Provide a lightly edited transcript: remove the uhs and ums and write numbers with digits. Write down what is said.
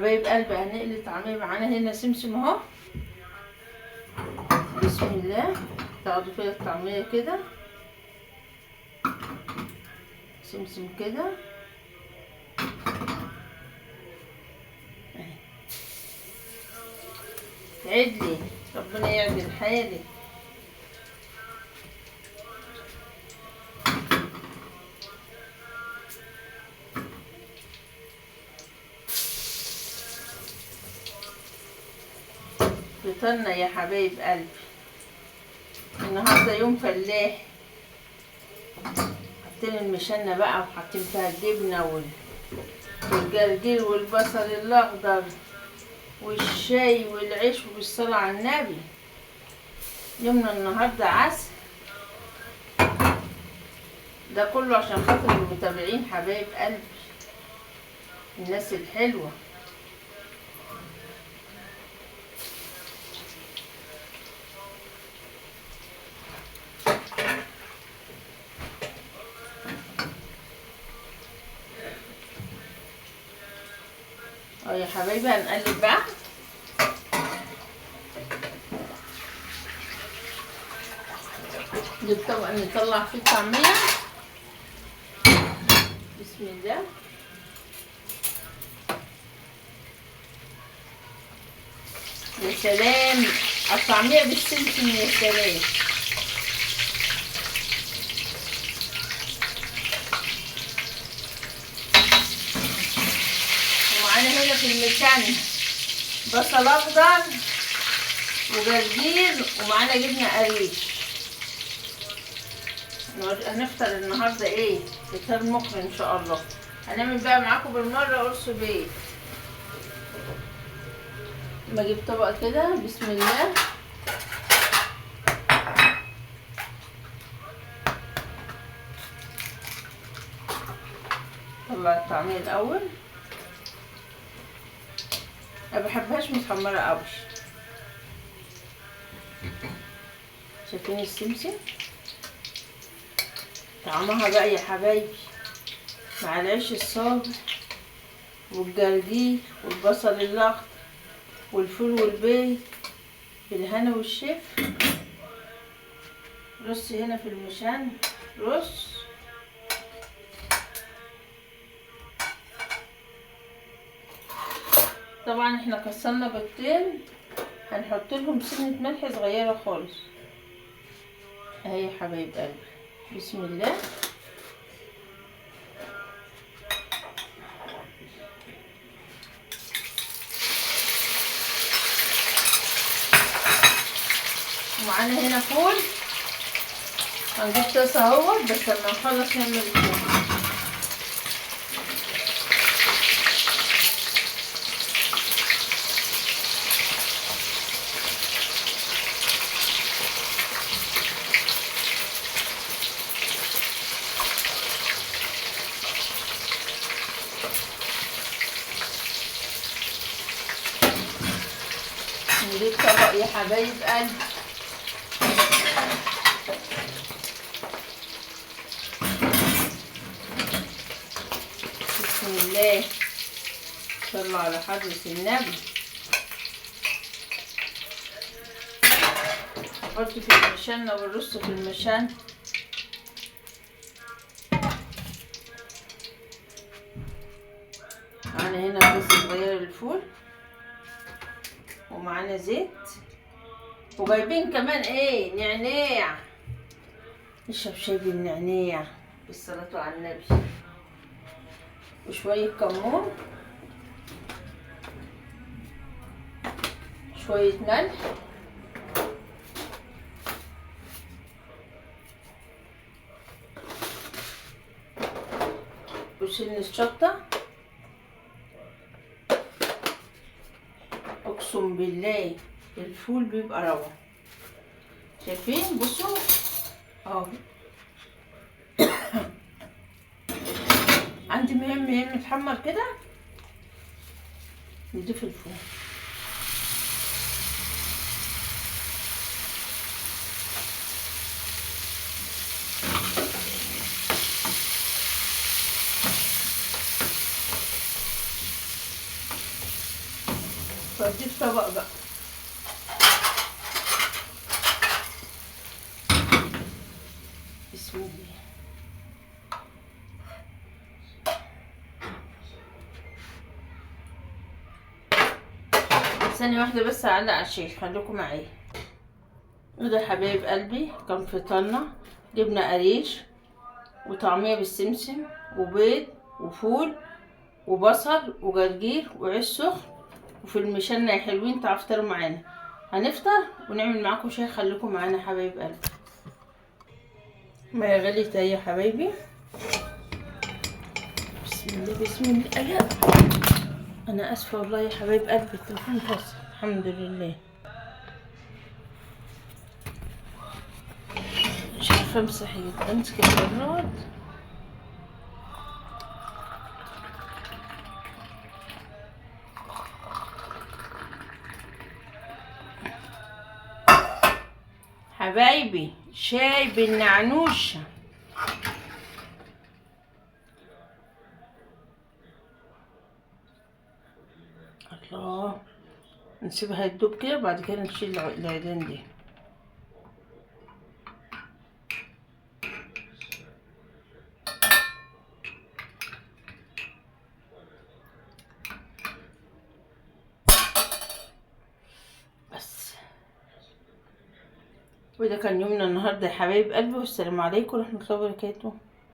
حبايب قلبي هنقلي طعمية. معانا هنا سمسم اهو. بسم الله. تاخدوا فيها الطعمية كده، سمسم كده اهي. عدلي، ربنا يعدل حالي. فطرنا يا حبايب قلبي. النهارده يوم فلاح. حاطين المشنة بقى وحاطين فيها الجبنة والجرجير والبصل الأخضر والشاي والعيش وبالصلاة على النبي. يومنا النهارده عسل. ده كله عشان خاطر المتابعين حبايب قلبي، الناس الحلوة. اه يا حبايبي هنقلب بقى. دي الطبق نطلع فيه الطعمية. بسم الله. يا سلام، الطعمية بالسمسم يا سلام. ومعانا هنا في المكان بصل اخضر وجرجير، ومعانا جبنة قريش. هنفطر النهارده ايه؟ فطار مخ ان شاء الله. هنعمل بقى معاكم بالمرة قرص بيض. بجيب طبق كده بسم الله. طلع الطعمية الاول. ما بحبهاش متحمرة قوي. شايفين السمسم طعمها بقى يا حبايبي، مع العيش الصاج والجرجير والبصل الاخضر والفول والبيض بالهنا والشفا. رص هنا في المشان، رص. طبعا احنا كسرنا بيضتين، هنحط لهم سنة ملح صغيرة خالص اهي يا حبايب قلبي. بسم الله. ومعانا هنا فول. هنجيب طاسة اهوت بس لما نخلص نعمل الفول. نجيب طبق يا حبايب قلبي. بسم الله. صلوا على حضرة النبي. نحط في المشان والرز في المشان. معانا هنا كيس صغير للفول، ومعانا زيت، وجايبين كمان ايه؟ نعناع. نشرب شاي بالنعناع بالصلاة على النبي. وشوية كمون، شوية ملح، وسن الشطة. اقسم بالله الفول بيبقى روعة. شايفين؟ بصوا اهو. عندي مهم متحمر كده. نضيف الفول. وديه في طبق بقى. بسم الله. ثانية واحدة بس هعلق على الشيخ، خليكم معايا. وده حبايب قلبي كان فطارنا، جبنا قريش وطعمية بالسمسم وبيض وفول وبصل وجرجير وعيش سخن وفي المشنة يا حلوين. تعالوا افطروا معانا، هنفطر ونعمل معاكم شاي. خليكم معانا يا حبايب قلبي. ما يا غليت اهي يا حبايبي. بسم الله بسم الله. لا انا اسفه والله يا حبايب قلبي، التليفون فصل. الحمد لله. مش عارفه امسح امسك البراد. حبايبي شاي بالنعنوش. الله، نسيبها تدوب كده وبعد كده نشيل العيدان دي. بس وده كان يومنا النهارده يا حبايب قلبي، والسلام عليكم ورحمه الله وبركاته.